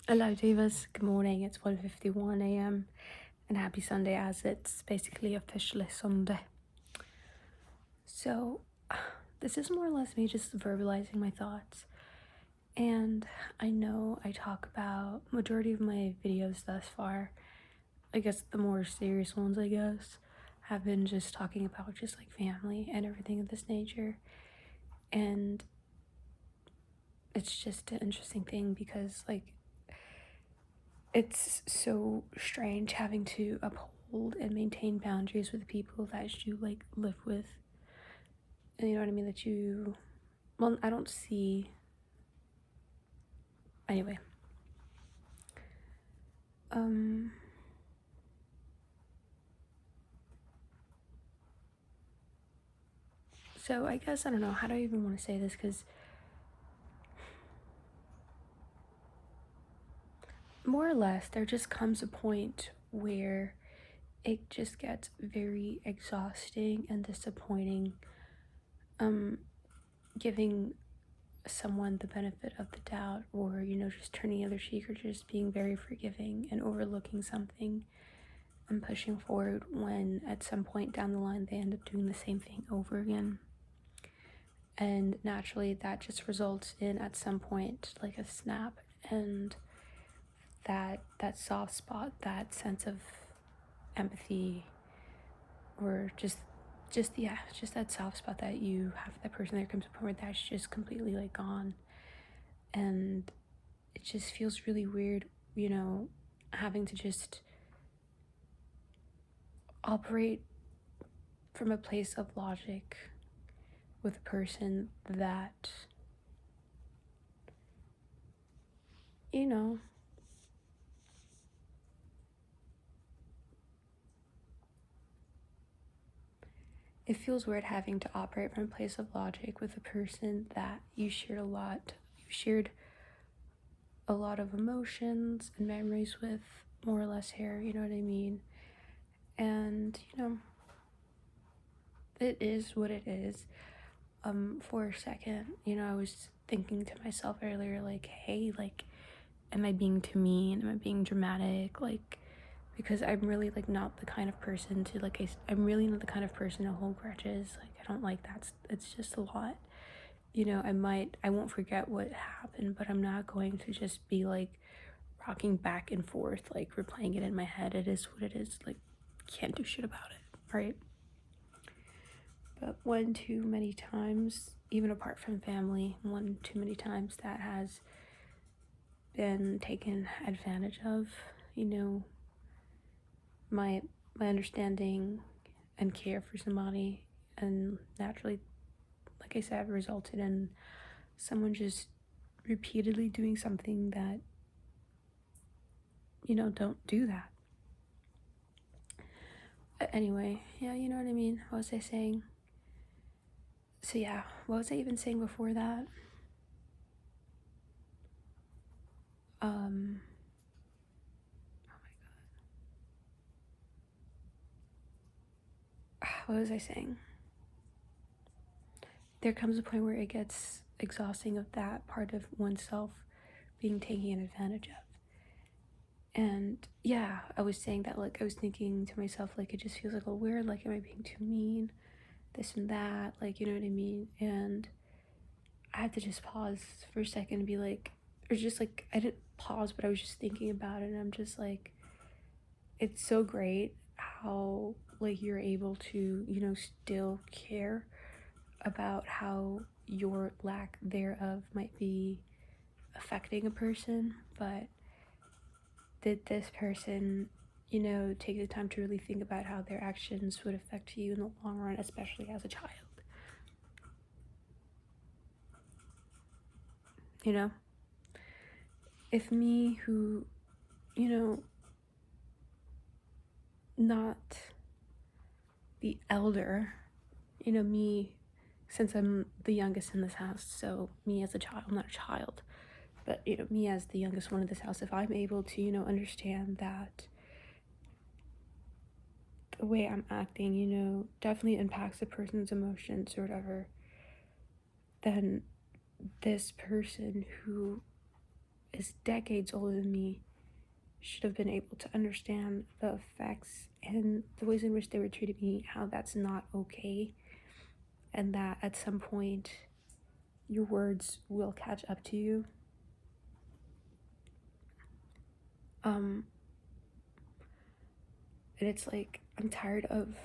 Hello Divas, good morning, it's 1:51 a.m. and happy Sunday as it's basically officially Sunday. So this is more or less me just verbalizing my thoughts, and I know I talk about majority of my videos thus far, I guess the more serious ones have been just talking about just like family and everything of this nature, and it's just an interesting thing because like it's so strange having to uphold and maintain boundaries with people that you like live with, and you know what I mean, that you, well, I don't see, anyway. um so I guess I don't know, how do I even want to say this, because more or less there just comes a point where it just gets very exhausting and disappointing, giving someone the benefit of the doubt, or just turning the other cheek, or just being very forgiving and overlooking something and pushing forward, when at some point down the line they end up doing the same thing over again. And naturally that just results in, at some point, like a snap, and that soft spot, that sense of empathy, or just that soft spot that you have for that person. There comes a point where that's just completely like gone, and it just feels really weird, having to just operate from a place of logic with a person that, you know, it feels weird having to operate from a place of logic with a person that you shared a lot of emotions and memories with, more or less here, you know what I mean? And, it is what it is. For a second, I was thinking to myself earlier, like, hey, like, am I being too mean? Am I being dramatic? Like, because I'm really like not the kind of person to like, I'm really not the kind of person to hold grudges. Like, I don't like that. It's just a lot. I won't forget what happened, but I'm not going to just be like rocking back and forth, like replaying it in my head. It is what it is. Like, can't do shit about it, right? But one too many times, even apart from family, one too many times that has been taken advantage of. You know, my my understanding and care for somebody, and naturally, like I said, resulted in someone just repeatedly doing something that, don't do that. Anyway, yeah, you know what I mean. What was I saying? So yeah, what was I even saying before that? Oh my god, what was I saying? There comes a point where it gets exhausting of that part of oneself being taken advantage of. And yeah, I was saying that, like, I was thinking to myself, like, it just feels like a little weird, like, am I being too mean, this and that, like, you know what I mean? And I had to just pause for a second and be like, or just like, I didn't pause, but I was just thinking about it, and I'm just like, it's so great how, like, you're able to, still care about how your lack thereof might be affecting a person, but did this person, take the time to really think about how their actions would affect you in the long run, especially as a child? You know? If me, who, you know, not the elder, me, since I'm the youngest in this house, so me as a child, I'm not a child, but, me as the youngest one in this house, if I'm able to, understand that the way I'm acting, definitely impacts a person's emotions or whatever, then this person who is decades older than me should have been able to understand the effects and the ways in which they were treating me, how that's not okay, and that at some point your words will catch up to you. And it's like, I'm tired of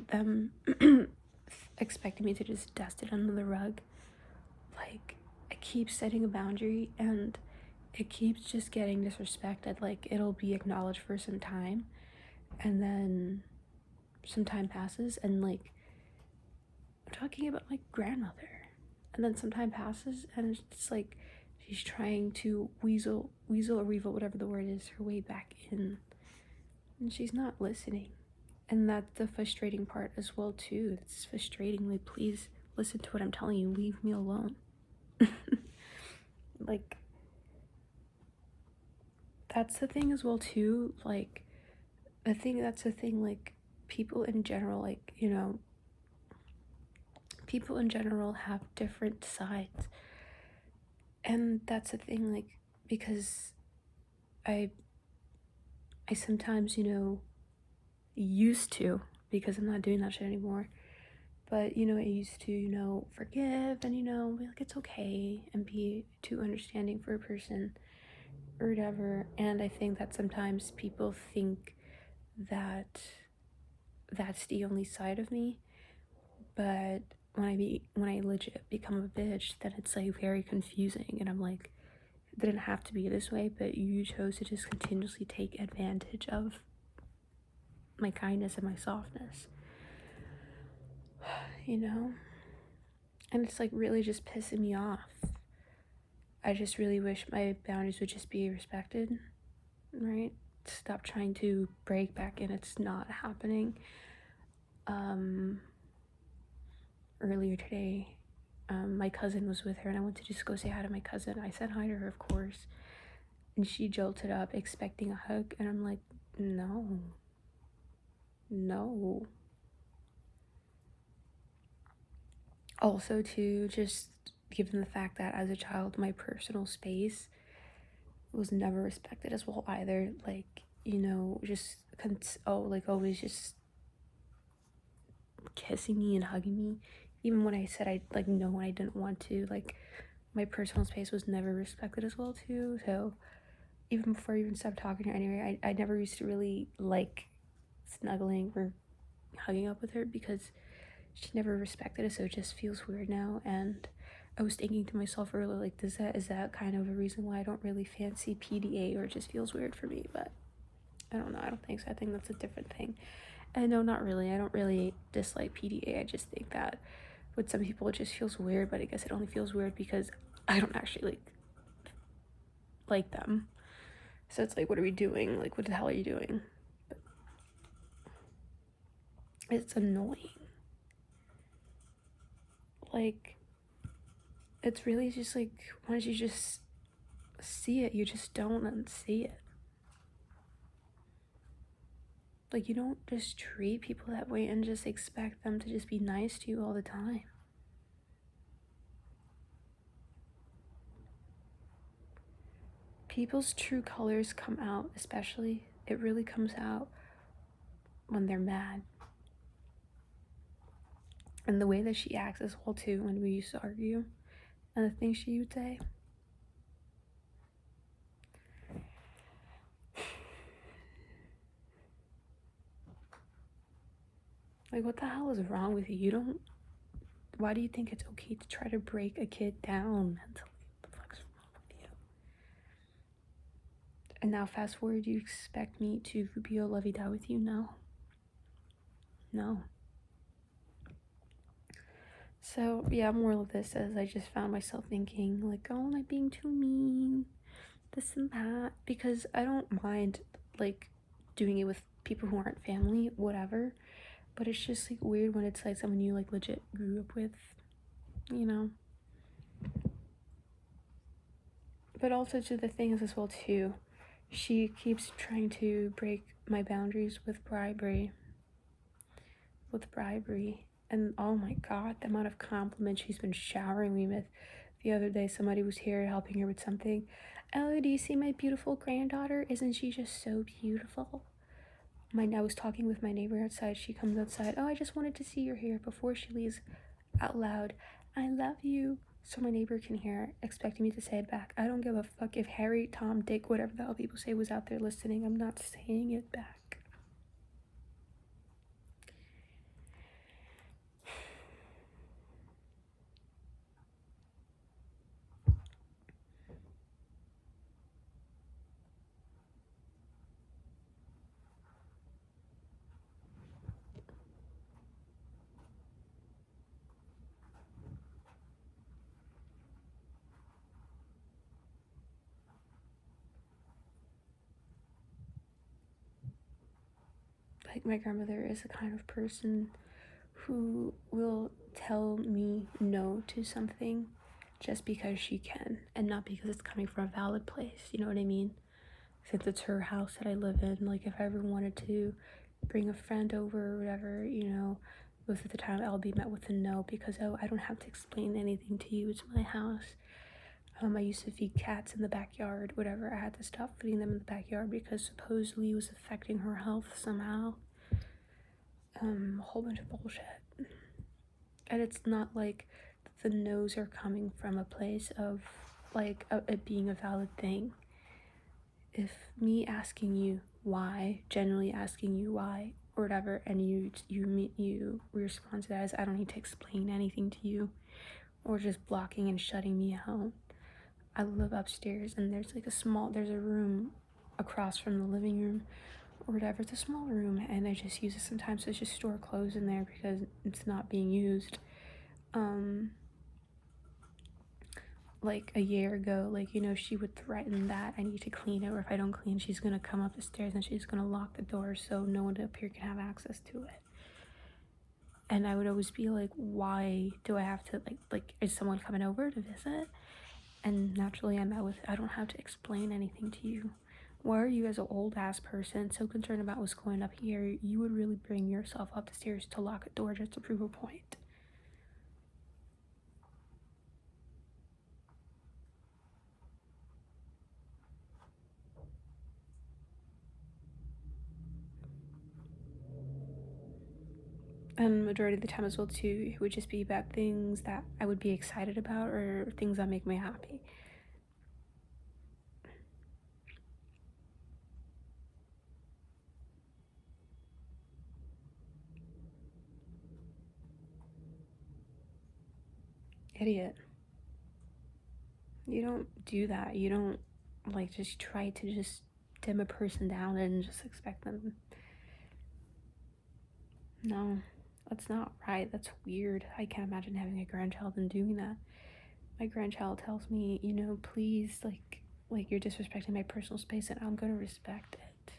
them expecting me to just dust it under the rug. Like, I keep setting a boundary and it keeps just getting disrespected. Like, it'll be acknowledged for some time, and then some time passes, and like, I'm talking about my grandmother, and then some time passes and it's like she's trying to weasel or weevil, whatever the word is, her way back in, and she's not listening. And that's the frustrating part as well too. It's frustrating. Like, please listen to what I'm telling you, leave me alone. Like, that's the thing as well too. Like, I think that's the thing, like, people in general, like, you know, people in general have different sides, and that's the thing, like, because I sometimes, you know, used to, because I'm not doing that shit anymore, but, you know, I used to, you know, forgive and, you know, be like, it's okay, and be too understanding for a person or whatever. And I think that sometimes people think that that's the only side of me, but when I legit become a bitch, then it's like very confusing, and I'm like, it didn't have to be this way, but you chose to just continuously take advantage of my kindness and my softness, you know? And it's like really just pissing me off. I just really wish my boundaries would just be respected, right? Stop trying to break back in. It's not happening. Earlier today, my cousin was with her, and I went to just go say hi to my cousin. I said hi to her, of course, and she jolted up expecting a hug, and I'm like, no. Also, too, just given the fact that as a child, my personal space was never respected as well either. Like, you know, just like always just kissing me and hugging me, even when I said I like no, when I didn't want to. Like, my personal space was never respected as well too. So even before I even stopped talking to her anyway, I never used to really like snuggling or hugging up with her because she never respected it. So it just feels weird now. And I was thinking to myself earlier, like, is that kind of a reason why I don't really fancy PDA, or it just feels weird for me? But I don't know. I don't think so. I think that's a different thing. And no, not really. I don't really dislike PDA. I just think that with some people it just feels weird, but I guess it only feels weird because I don't actually like them. So it's like, what are we doing? Like, what the hell are you doing? But it's annoying. Like, it's really just like, why don't you just see it? You just don't see it. Like, you don't just treat people that way and just expect them to just be nice to you all the time. People's true colors come out, especially, it really comes out when they're mad. And the way that she acts as well too, when we used to argue, and the things she would say. Like, what the hell is wrong with you? Why do you think it's okay to try to break a kid down mentally? What the fuck's wrong with you? And now fast forward, you expect me to be a lovey-dovey with you? No. So yeah, moral of this is I just found myself thinking like, oh, am I being too mean? This and that. Because I don't mind like doing it with people who aren't family, whatever. But it's just like weird when it's like someone you like legit grew up with, you know. But also to the things as well too. She keeps trying to break my boundaries with bribery. And oh my god, the amount of compliments she's been showering me with the other day somebody was here helping her with something. Oh, do you see my beautiful granddaughter? Isn't she just so beautiful? I was talking with my neighbor outside. She comes outside. Oh, I just wanted to see you're here before she leaves out loud. I love you. So my neighbor can hear, expecting me to say it back. I don't give a fuck if Harry, Tom, Dick, whatever the hell people say was out there listening. I'm not saying it back. Like, my grandmother is the kind of person who will tell me no to something just because she can, and not because it's coming from a valid place, you know what I mean? Since it's her house that I live in, like, if I ever wanted to bring a friend over or whatever, you know, most of the time I'll be met with a no because, oh, I don't have to explain anything to you, it's my house. I used to feed cats in the backyard, whatever. I had to stop feeding them in the backyard because supposedly it was affecting her health somehow. A whole bunch of bullshit. And it's not like the no's are coming from a place of like it being a valid thing. If me asking you why, generally asking you why or whatever, and you respond to that as I don't need to explain anything to you, or just blocking and shutting me out. I live upstairs and there's a room across from the living room or whatever. It's a small room and I just use it sometimes to just store clothes in there because it's not being used. Like a year ago, like, you know, she would threaten that I need to clean it, or if I don't clean, she's gonna come up the stairs and she's gonna lock the door so no one up here can have access to it. And I would always be like, why do I have to, like is someone coming over to visit? And naturally I met with, I don't have to explain anything to you. Why are you, as an old ass person, so concerned about what's going up here? You would really bring yourself up the stairs to lock a door just to prove a point. And majority of the time as well too, it would just be about things that I would be excited about or things that make me happy. Idiot. You don't do that. You don't like just try to just dim a person down and just expect them. No, that's not right. That's weird. I can't imagine having a grandchild and doing that. My grandchild tells me, you know, please, like you're disrespecting my personal space, and I'm gonna respect it.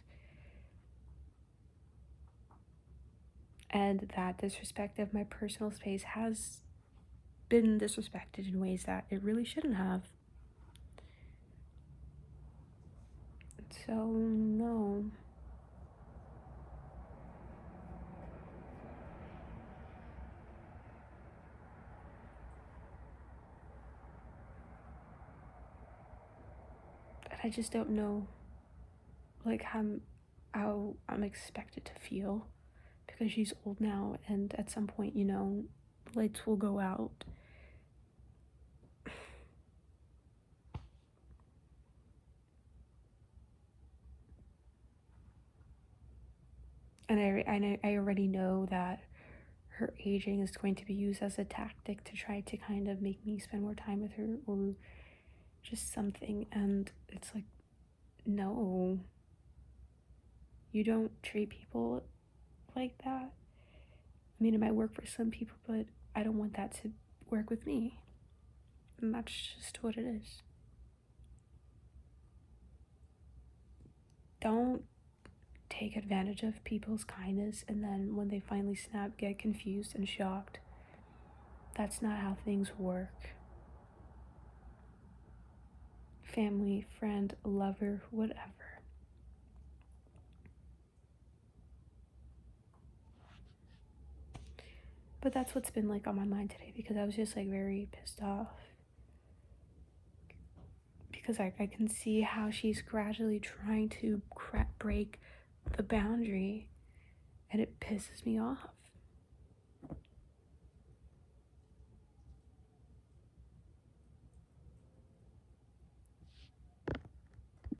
And that disrespect of my personal space has been disrespected in ways that it really shouldn't have. So, no. And I just don't know, like, how I'm expected to feel because she's old now, and at some point, you know, lights will go out. And I already know that her aging is going to be used as a tactic to try to kind of make me spend more time with her or just something. And it's like, no, you don't treat people like that. I mean, it might work for some people, but I don't want that to work with me. And that's just what it is. Don't take advantage of people's kindness and then when they finally snap, get confused and shocked. That's not how things work. Family, friend, lover, whatever. But that's what's been like on my mind today because I was just like very pissed off. because I can see how she's gradually trying to break the boundary, and it pisses me off.